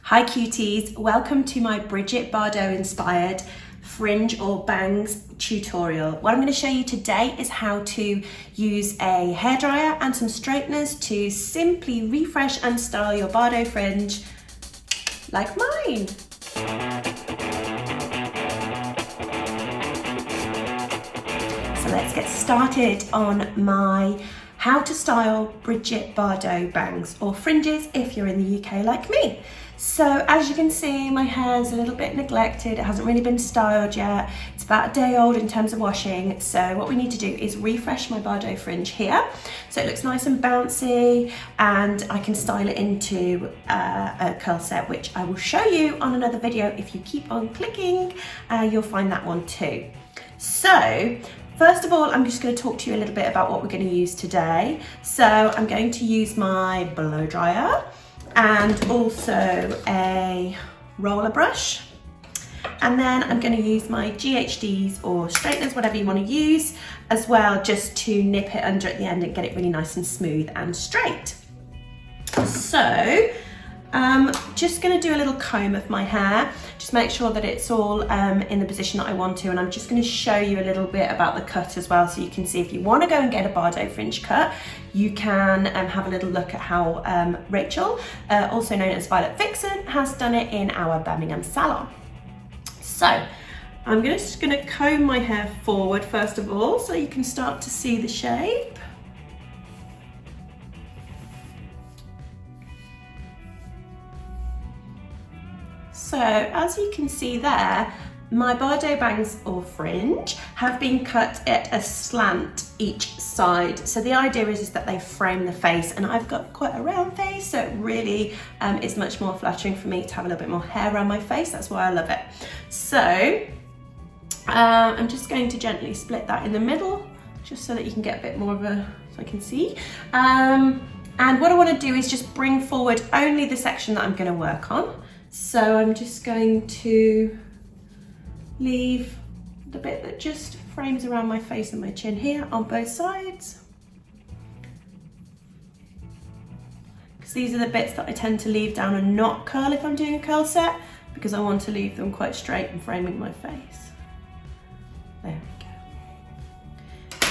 Hi cuties, welcome to my Bridget Bardot inspired fringe or bangs tutorial. What I'm going to show you today is how to use a hairdryer and some straighteners to simply refresh and style your Bardot fringe like mine. So let's get started on my how to style Bridget Bardot bangs or fringes if you're in the UK like me. So as you can see, my hair's a little bit neglected. It hasn't really been styled yet. It's about a day old in terms of washing. So what we need to do is refresh my Bardot fringe here. So it looks nice and bouncy and I can style it into a curl set, which I will show you on another video. If you keep on clicking, you'll find that one too. So first of all, I'm just going to talk to you a little bit about what we're going to use today. So I'm going to use my blow dryer and also a roller brush, and then I'm going to use my GHDs or straighteners, whatever you want to use, as well, just to nip it under at the end and get it really nice and smooth and straight. So just going to do a little comb of my hair, just make sure that it's all in the position that I want to, and I'm just going to show you a little bit about the cut as well, so you can see if you want to go and get a Bardot fringe cut, you can have a little look at how Rachel, also known as Violet Vixen, has done it in our Birmingham salon. So I'm just going to comb my hair forward first of all, so you can start to see the shape. So as you can see there, my Bardot bangs or fringe have been cut at a slant each side. So the idea is that they frame the face, and I've got quite a round face, so it really is much more flattering for me to have a little bit more hair around my face. That's why I love it. So I'm just going to gently split that in the middle, just so that you can get a bit more of a, so I can see. And what I want to do is just bring forward only the section that I'm going to work on. So I'm just going to leave the bit that just frames around my face and my chin here on both sides, because these are the bits that I tend to leave down and not curl if I'm doing a curl set, because I want to leave them quite straight and framing my face. There we go.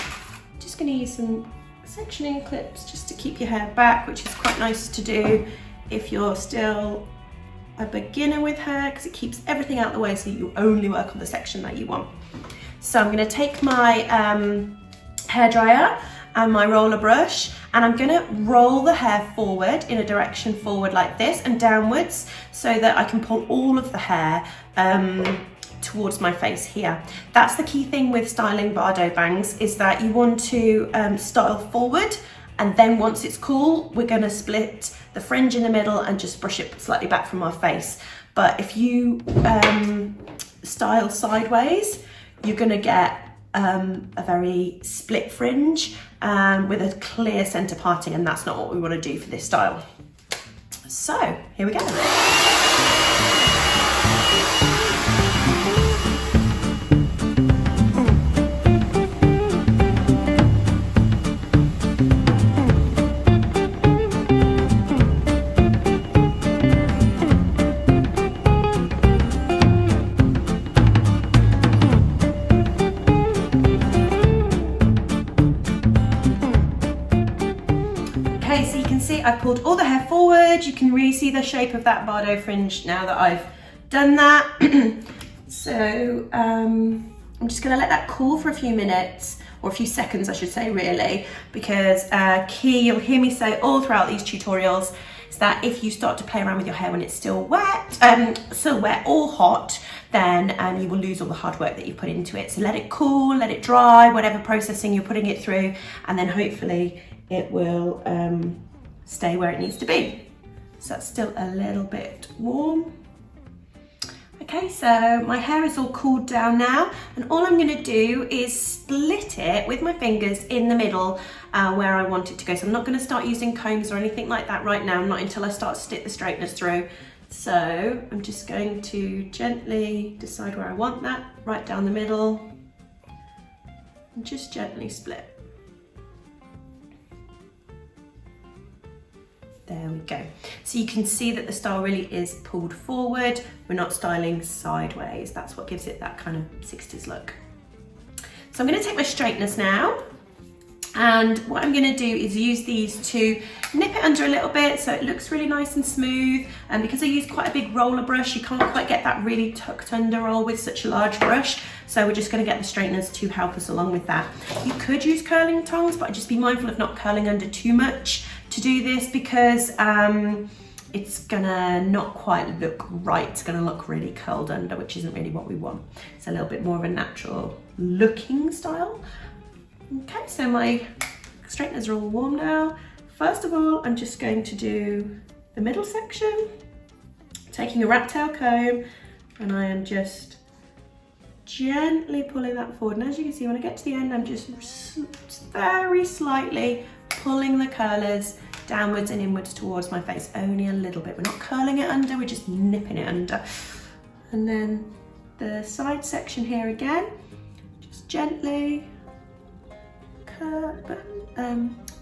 Just going to use some sectioning clips just to keep your hair back, which is quite nice to do if you're still a beginner with hair, because it keeps everything out of the way so you only work on the section that you want. So I'm going to take my hairdryer and my roller brush, and I'm going to roll the hair forward in a direction forward like this and downwards, so that I can pull all of the hair towards my face here. That's the key thing with styling Bardot bangs, is that you want to style forward, and then once it's cool, we're going to split the fringe in the middle and just brush it slightly back from our face. But if you style sideways, you're going to get a very split fringe with a clear center parting, and that's not what we want to do for this style. So here we go. Okay, so you can see I pulled all the hair forward. You can really see the shape of that Bardot fringe now that I've done that. So I'm just going to let that cool for a few minutes, or a few seconds I should say, really, because key, you'll hear me say all throughout these tutorials, is that if you start to play around with your hair when it's still wet or hot, then you will lose all the hard work that you put into it. So let it cool, let it dry, whatever processing you're putting it through, and then hopefully it will stay where it needs to be. So that's still a little bit warm. Okay, so my hair is all cooled down now, and all I'm going to do is split it with my fingers in the middle where I want it to go. So I'm not going to start using combs or anything like that right now, not until I start to stick the straighteners through. So I'm just going to gently decide where I want that, right down the middle, and just gently split. There we go. So you can see that the style really is pulled forward. We're not styling sideways. That's what gives it that kind of 60s look. So I'm going to take my straighteners now. And what I'm going to do is use these to nip it under a little bit so it looks really nice and smooth. And because I use quite a big roller brush, you can't quite get that really tucked under roll with such a large brush. So we're just going to get the straighteners to help us along with that. You could use curling tongs, but just be mindful of not curling under too much to do this, because it's gonna not quite look right. It's gonna look really curled under, which isn't really what we want. It's a little bit more of a natural looking style. Okay, so my straighteners are all warm now. First of all, I'm just going to do the middle section, taking a rat tail comb, and I am just gently pulling that forward. And as you can see, when I get to the end, I'm just very slightly pulling the curlers downwards and inwards towards my face, only a little bit. We're not curling it under, we're just nipping it under. And then the side section here again, just gently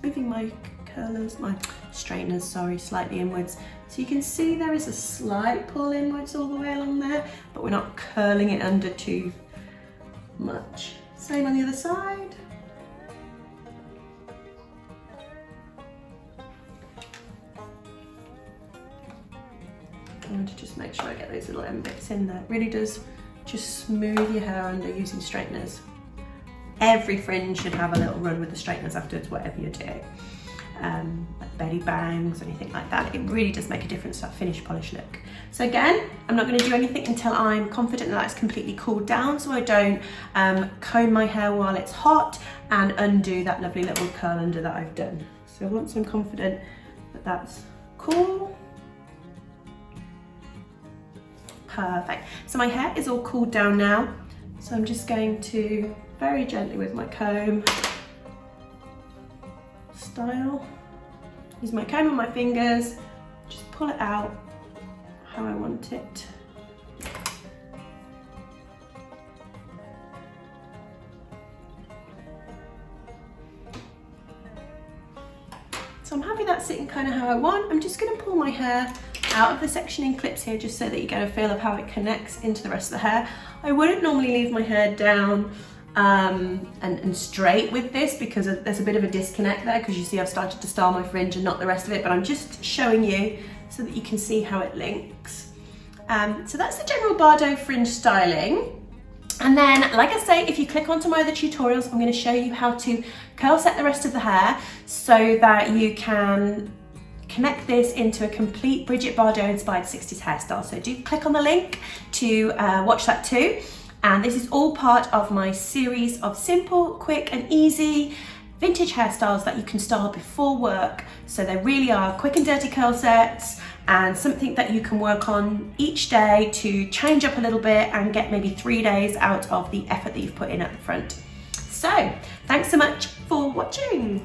moving my curlers, my straighteners, sorry, slightly inwards. So you can see there is a slight pull inwards all the way along there, but we're not curling it under too much. Same on the other side. I want to just make sure I get those little end bits in there. It really does just smooth your hair under using straighteners. Every fringe should have a little run with the straighteners afterwards, whatever you're doing. Like belly bangs, anything like that. It really does make a difference to that finished polish look. So again, I'm not going to do anything until I'm confident that it's completely cooled down, so I don't comb my hair while it's hot and undo that lovely little curl under that I've done. So once I'm confident that that's cool, perfect. So my hair is all cooled down now, so I'm just going to very gently with my comb style, use my comb on my fingers, just pull it out how I want it. So I'm happy that's sitting kind of how I want. I'm just going to pull my hair out of the section in clips here, just so that you get a feel of how it connects into the rest of the hair. I wouldn't normally leave my hair down and straight with this, because there's a bit of a disconnect there, because you see I've started to style my fringe and not the rest of it, but I'm just showing you so that you can see how it links. So that's the general Bardot fringe styling. And then, like I say, if you click onto my other tutorials, I'm going to show you how to curl set the rest of the hair so that you can connect this into a complete Bridget Bardot inspired 60s hairstyle. So do click on the link to watch that too. And this is all part of my series of simple, quick and easy vintage hairstyles that you can style before work. So they really are quick and dirty curl sets, and something that you can work on each day to change up a little bit and get maybe 3 days out of the effort that you've put in at the front. So thanks so much for watching.